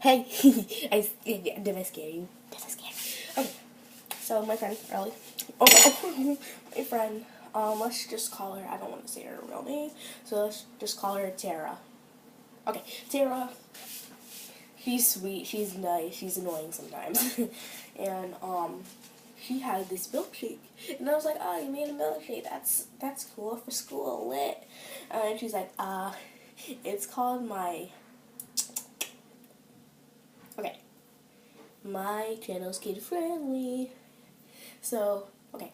Hey, did I scare you? Did I scare you? Okay, so my friend, Riley. Oh, my friend. Let's just call her. I don't want to say her real name, so let's just call her Tara. Okay, Tara. She's sweet. She's nice. She's annoying sometimes, and she had this milkshake, and I was like, "Oh, you made a milkshake. That's cool for school, lit." And she's like, it's called my." Okay. My channel's kid friendly. So, okay.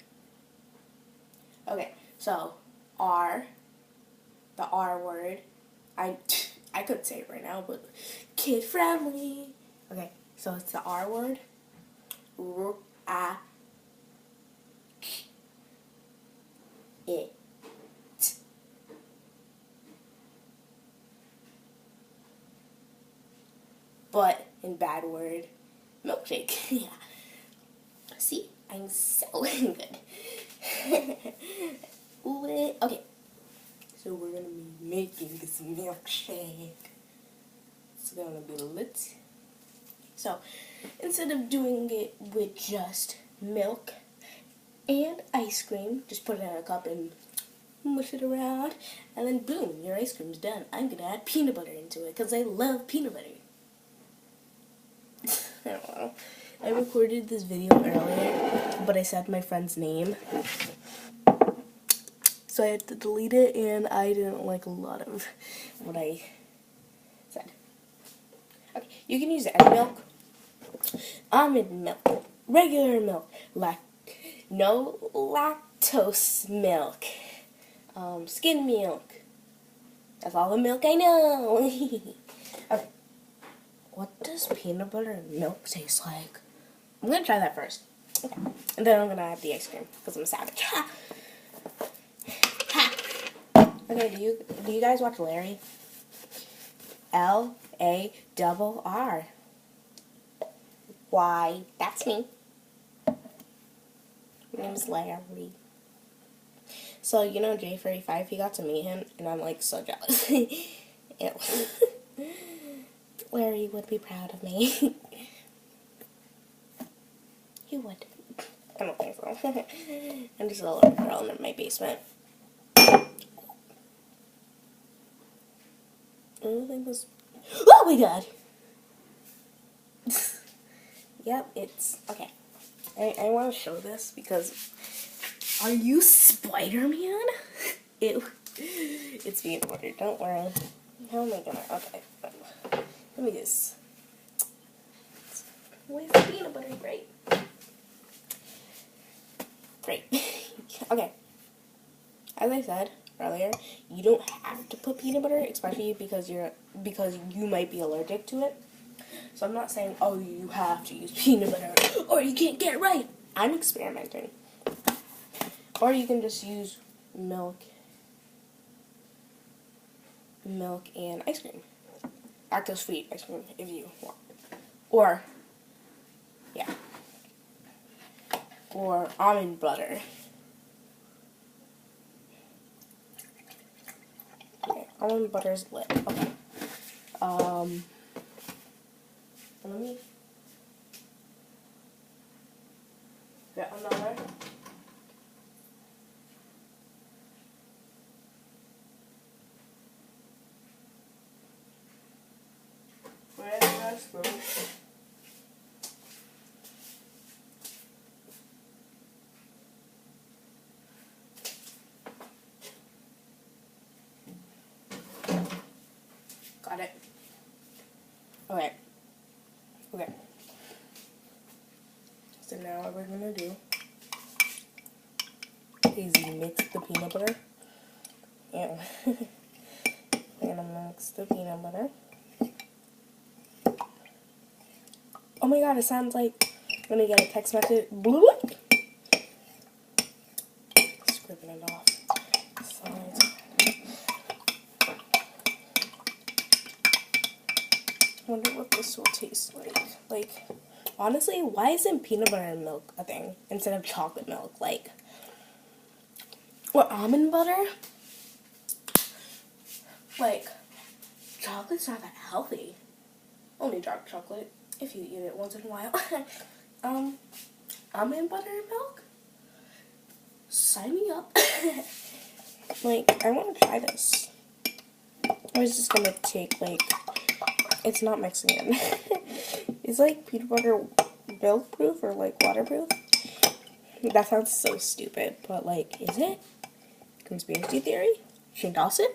Okay, so the R word. I could say it right now, but kid friendly. Okay, so it's the R word. It. But in bad word, milkshake. Yeah. See, I'm so good. Okay, so we're gonna be making this milkshake. It's gonna be lit. So, instead of doing it with just milk and ice cream, just put it in a cup and mush it around, and then boom, your ice cream's done. I'm gonna add peanut butter into it because I love peanut butter. I don't know. I recorded this video earlier, but I said my friend's name, so I had to delete it, and I didn't like a lot of what I said. Okay, you can use any milk, almond milk, regular milk, no lactose milk, skim milk. That's all the milk I know. Okay, what does peanut butter and milk taste like? I'm gonna try that first. Okay, and then I'm gonna add the ice cream because I'm a savage. Ha! Ha! Okay, do you guys watch Larry? LARR. Why? That's me. My name is Larry. So, you know J45, he got to meet him, and I'm, like, so jealous. Ew. Larry would be proud of me. He would. I don't think so. I'm just a little girl in my basement. I don't think this... Oh my god! Yep, it's... Okay. I want to show this because... Are you Spider-Man? Ew. It's peanut butter, don't worry. How am I gonna... Okay. Let me just... Where's the peanut butter? Great. Great. Okay. As I said earlier, you don't have to put peanut butter, especially because you might be allergic to it. So I'm not saying, oh, you have to use peanut butter or you can't get it right. I'm experimenting. Or you can just use milk and ice cream. Lactose-free ice cream if you want. Or, yeah. Or almond butter. Okay, almond butter's lit. Okay. Let me get another. Where's the spoon? Got it. Okay. Okay. So now what we're gonna do is mix the peanut butter. And we're gonna mix the peanut butter. Oh my god, it sounds like I'm gonna get a text message. Scribbling it off. I wonder what this will taste like. Like, honestly, why isn't peanut butter and milk a thing instead of chocolate milk? Like, or almond butter? Like, chocolate's not that healthy. Only dark chocolate, if you eat it once in a while. Almond buttermilk? Sign me up. Like, I want to try this. I was just gonna take, like, it's not Mexican. It's like peanut butter milk proof or like waterproof. That sounds so stupid, but like, is it? Conspiracy theory? Shane Dawson?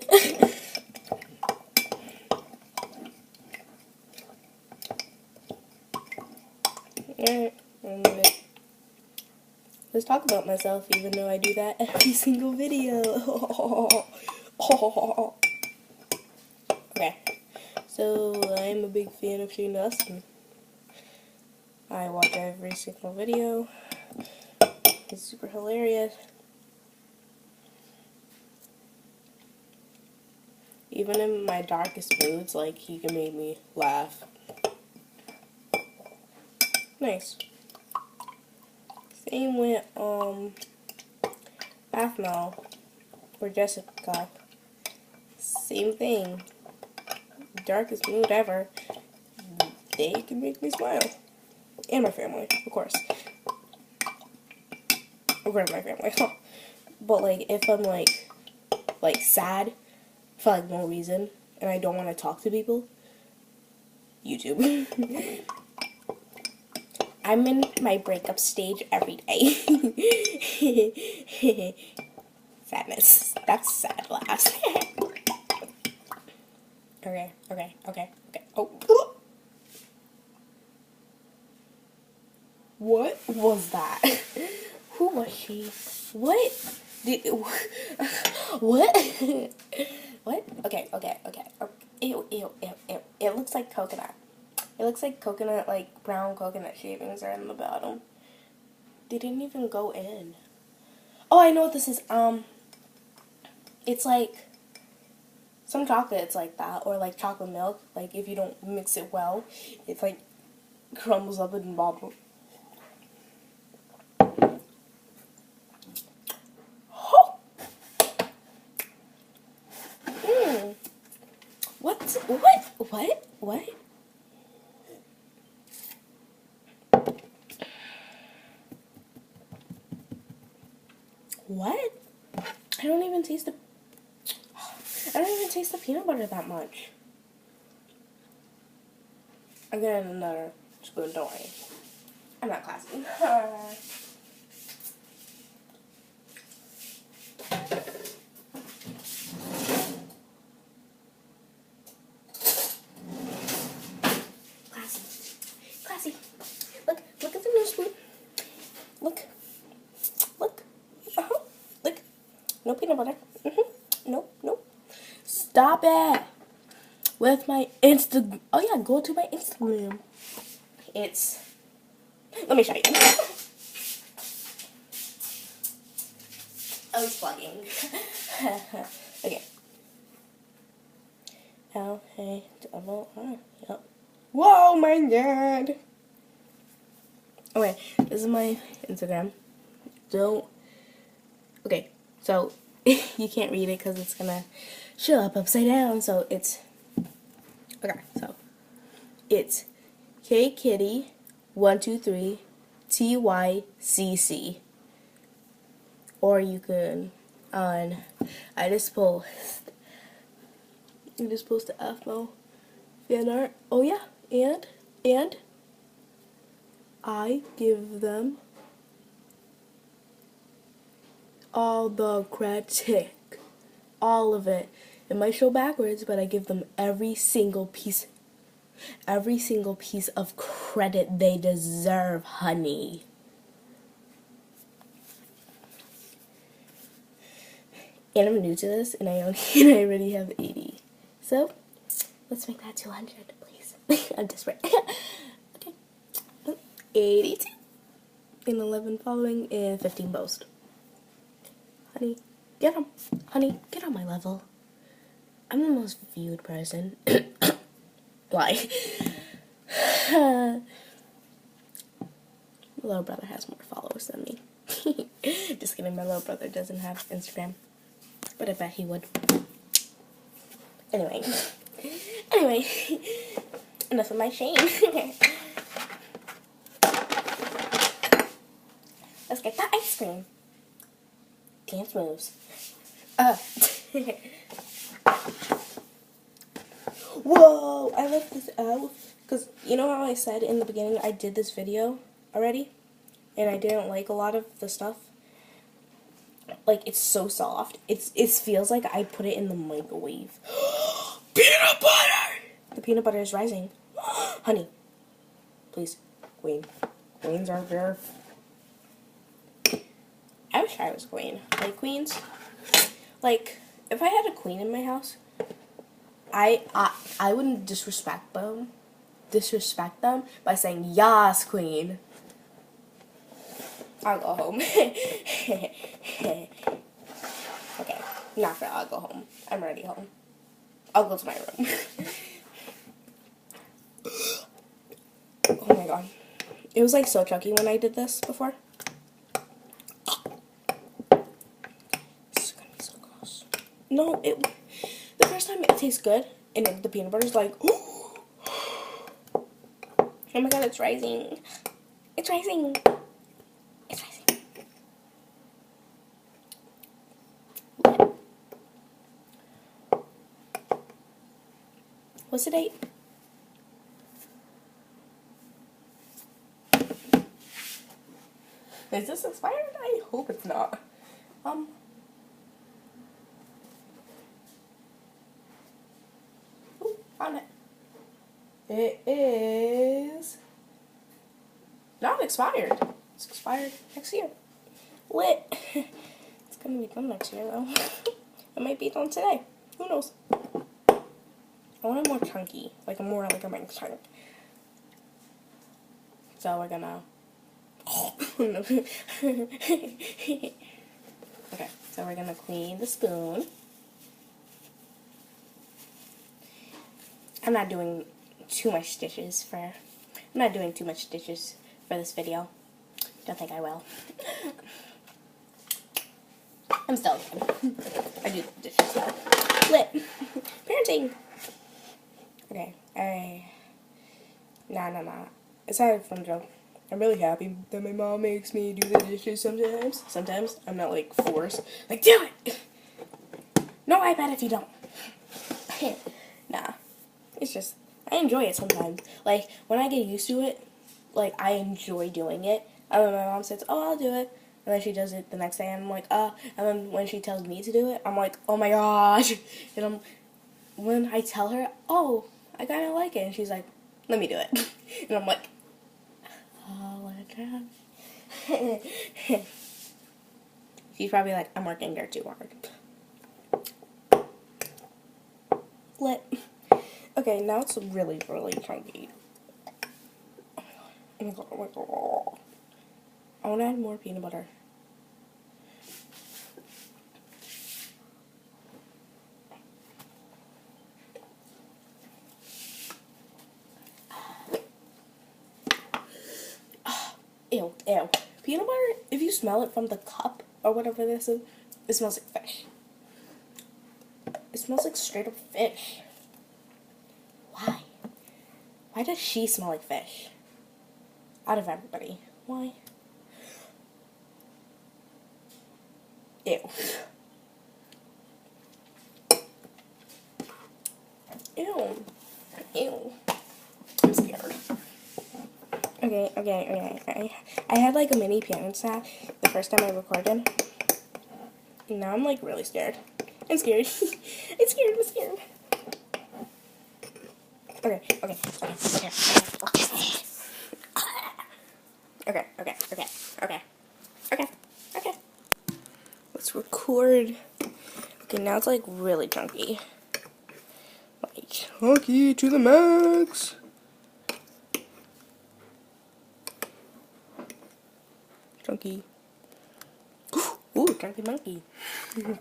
Alright, let's talk about myself, even though I do that every single video. Okay, so I'm a big fan of Shane Dawson. I watch every single video. He's super hilarious. Even in my darkest moods, like, he can make me laugh. Nice. Same with, Aphmau or Jessica. Same thing. Darkest mood ever. They can make me smile. And my family, of course. Of course, my family. But, like, if I'm, like, sad for, like, no reason, and I don't want to talk to people, YouTube. I'm in my breakup stage every day. Sadness. That's sad laughs. Okay. Oh. What was that? Who was she? What? What? What? Okay. Ew. It looks like coconut. It looks like coconut, like brown coconut shavings are in the bottom. They didn't even go in. Oh, I know what this is. It's like some chocolates like that, or like chocolate milk. Like if you don't mix it well, it's like crumbles up in the bottom. What? What? I don't even taste the peanut butter that much. I'm getting another spoon, don't worry. I'm not classy. Classy. Look at the new spoon. Look. Look. No peanut butter. Nope. Stop it. With my Instagram. Oh yeah, go to my Instagram. Let me show you. I was vlogging. Okay. L-A-double-R. Yep. Whoa, my god. Okay, this is my Instagram. Okay, so you can't read it because it's gonna show up upside down. So it's KKitty123TYCC, or you can I just post the Aphmau fan art. Oh yeah, and I give them all the credit, all of it. It might show backwards, but I give them every single piece of credit they deserve, honey. And I'm new to this, and I already have 80. So let's make that 200, please. I'm desperate. Okay, 82 and 11 following and 15 post. Honey, get on my level. I'm the most viewed person. Why? My little brother has more followers than me. Just kidding, my little brother doesn't have Instagram. But I bet he would. Anyway. Enough of my shame. Let's get the ice cream. Dance moves. Whoa! I left this out because you know how I said in the beginning I did this video already, and I didn't like a lot of the stuff. Like, it's so soft. It feels like I put it in the microwave. Peanut butter! The peanut butter is rising. Honey, please, queen. Queens are rare. I wish I was a queen. Like, queens. Like, if I had a queen in my house, I wouldn't disrespect them by saying, "Yas, queen." I'll go home. Okay, not for I'll go home. I'm already home. I'll go to my room. Oh my god. It was like so chunky when I did this before. This is gonna be so gross. No, the first time it tastes good, and the peanut butter is like, oh my god, it's rising. It's rising. It's rising. What's the date? Is this expired? I hope it's not. Ooh, found it. It is not expired. It's expired next year. Lit. It's gonna be done next year though. It might be done today. Who knows? I want it more chunky, like a milkshake. So we're gonna. Okay, so we're gonna clean the spoon. I'm not doing too much dishes for this video. Don't think I will. I'm still good. I do the dishes though. Lit. Parenting. Okay, Nah. It's not a fun joke. I'm really happy that my mom makes me do the dishes sometimes. Sometimes I'm not like forced. Like, do it! No iPad if you don't. Nah. It's just, I enjoy it sometimes. Like, when I get used to it, like, I enjoy doing it. And then my mom says, oh, I'll do it. And then she does it the next day, and I'm like, and then when she tells me to do it, I'm like, oh my gosh. And when I tell her, oh, I kind of like it, and she's like, let me do it. And I'm like, oh, what a job. She's probably like, I'm working there too hard. Lit. Okay, now it's really, really chunky. Oh my god, oh my god. I want to add more peanut butter. Ew. Peanut butter, if you smell it from the cup or whatever this is, it smells like fish. It smells like straight up fish. Why? Why does she smell like fish? Out of everybody. Why? Ew. Ew. I'm scared. Okay. I had like a mini piano set the first time I recorded. And now I'm like really scared. I'm scared. I'm scared. Okay. Let's record. Okay, now it's like really chunky. Like chunky to the max. Chunky. Ooh, chunky monkey. Ew.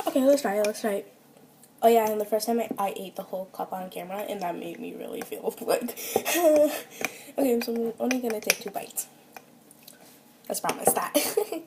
Okay, let's try it. Oh yeah, and the first time I ate the whole cup on camera, and that made me really feel like... Okay, so I'm only gonna take 2 bites. Let's promise that. Okay.